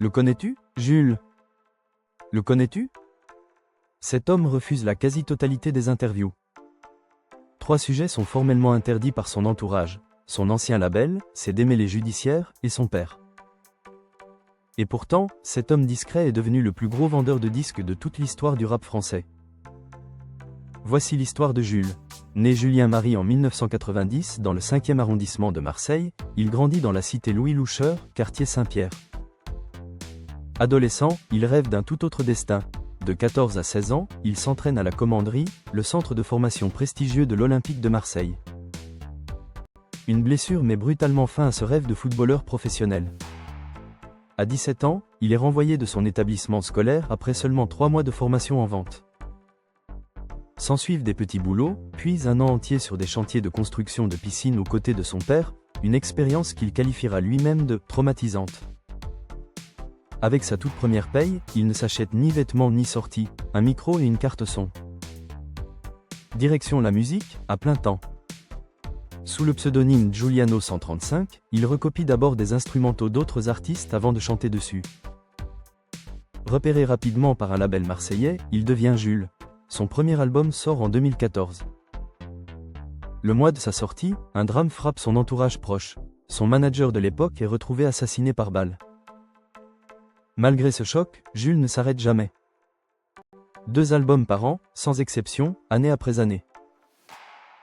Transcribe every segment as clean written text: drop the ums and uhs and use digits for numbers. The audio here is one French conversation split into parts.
Le connais-tu, Jules? Le connais-tu? Cet homme refuse la quasi-totalité des interviews. 3 sujets sont formellement interdits par son entourage, son ancien label, ses démêlés judiciaires et son père. Et pourtant, cet homme discret est devenu le plus gros vendeur de disques de toute l'histoire du rap français. Voici l'histoire de Jules. Né Julien Marie en 1990 dans le 5e arrondissement de Marseille, il grandit dans la cité Louis Loucheur, quartier Saint-Pierre. Adolescent, il rêve d'un tout autre destin. De 14 à 16 ans, il s'entraîne à la Commanderie, le centre de formation prestigieux de l'Olympique de Marseille. Une blessure met brutalement fin à ce rêve de footballeur professionnel. À 17 ans, il est renvoyé de son établissement scolaire après seulement 3 mois de formation en vente. S'ensuivent des petits boulots, puis un an entier sur des chantiers de construction de piscines aux côtés de son père, une expérience qu'il qualifiera lui-même de « traumatisante ». Avec sa toute première paye, il ne s'achète ni vêtements ni sorties, un micro et une carte son. Direction la musique, à plein temps. Sous le pseudonyme Giuliano 135, il recopie d'abord des instrumentaux d'autres artistes avant de chanter dessus. Repéré rapidement par un label marseillais, il devient Jules. Son premier album sort en 2014. Le mois de sa sortie, un drame frappe son entourage proche. Son manager de l'époque est retrouvé assassiné par balle. Malgré ce choc, Jules ne s'arrête jamais. 2 albums par an, sans exception, année après année.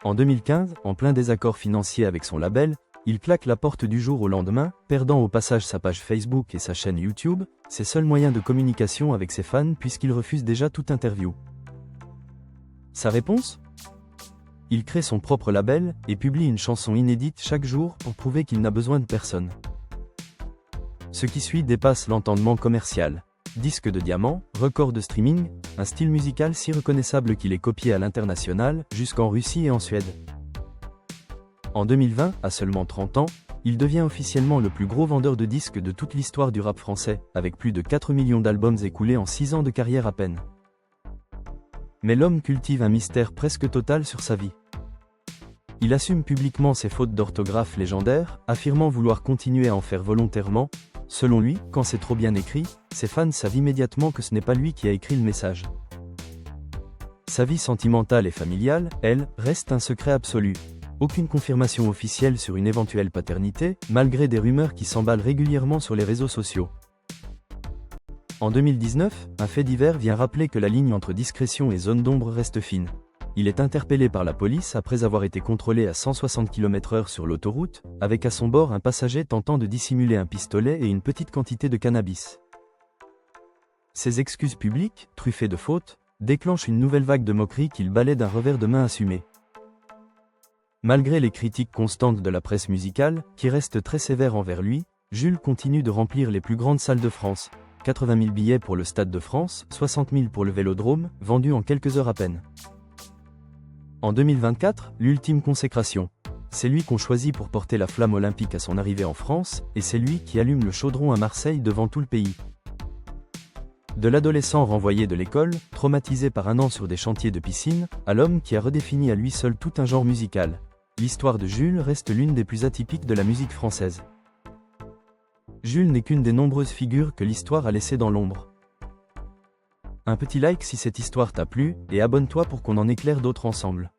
En 2015, en plein désaccord financier avec son label, il claque la porte du jour au lendemain, perdant au passage sa page Facebook et sa chaîne YouTube, ses seuls moyens de communication avec ses fans puisqu'il refuse déjà toute interview. Sa réponse? Il crée son propre label et publie une chanson inédite chaque jour pour prouver qu'il n'a besoin de personne. Ce qui suit dépasse l'entendement commercial. Disque de diamant, record de streaming, un style musical si reconnaissable qu'il est copié à l'international, jusqu'en Russie et en Suède. En 2020, à seulement 30 ans, il devient officiellement le plus gros vendeur de disques de toute l'histoire du rap français, avec plus de 4 millions d'albums écoulés en 6 ans de carrière à peine. Mais l'homme cultive un mystère presque total sur sa vie. Il assume publiquement ses fautes d'orthographe légendaires, affirmant vouloir continuer à en faire volontairement. Selon lui, quand c'est trop bien écrit, ses fans savent immédiatement que ce n'est pas lui qui a écrit le message. Sa vie sentimentale et familiale, elle, reste un secret absolu. Aucune confirmation officielle sur une éventuelle paternité, malgré des rumeurs qui s'emballent régulièrement sur les réseaux sociaux. En 2019, un fait divers vient rappeler que la ligne entre discrétion et zone d'ombre reste fine. Il est interpellé par la police après avoir été contrôlé à 160 km/h sur l'autoroute, avec à son bord un passager tentant de dissimuler un pistolet et une petite quantité de cannabis. Ses excuses publiques, truffées de fautes, déclenchent une nouvelle vague de moqueries qu'il balaie d'un revers de main assumé. Malgré les critiques constantes de la presse musicale, qui reste très sévère envers lui, Jules continue de remplir les plus grandes salles de France. 80 000 billets pour le Stade de France, 60 000 pour le Vélodrome, vendus en quelques heures à peine. En 2024, l'ultime consécration. C'est lui qu'on choisit pour porter la flamme olympique à son arrivée en France, et c'est lui qui allume le chaudron à Marseille devant tout le pays. De l'adolescent renvoyé de l'école, traumatisé par un an sur des chantiers de piscine, à l'homme qui a redéfini à lui seul tout un genre musical. L'histoire de Jules reste l'une des plus atypiques de la musique française. Jules n'est qu'une des nombreuses figures que l'histoire a laissées dans l'ombre. Un petit like si cette histoire t'a plu, et abonne-toi pour qu'on en éclaire d'autres ensemble.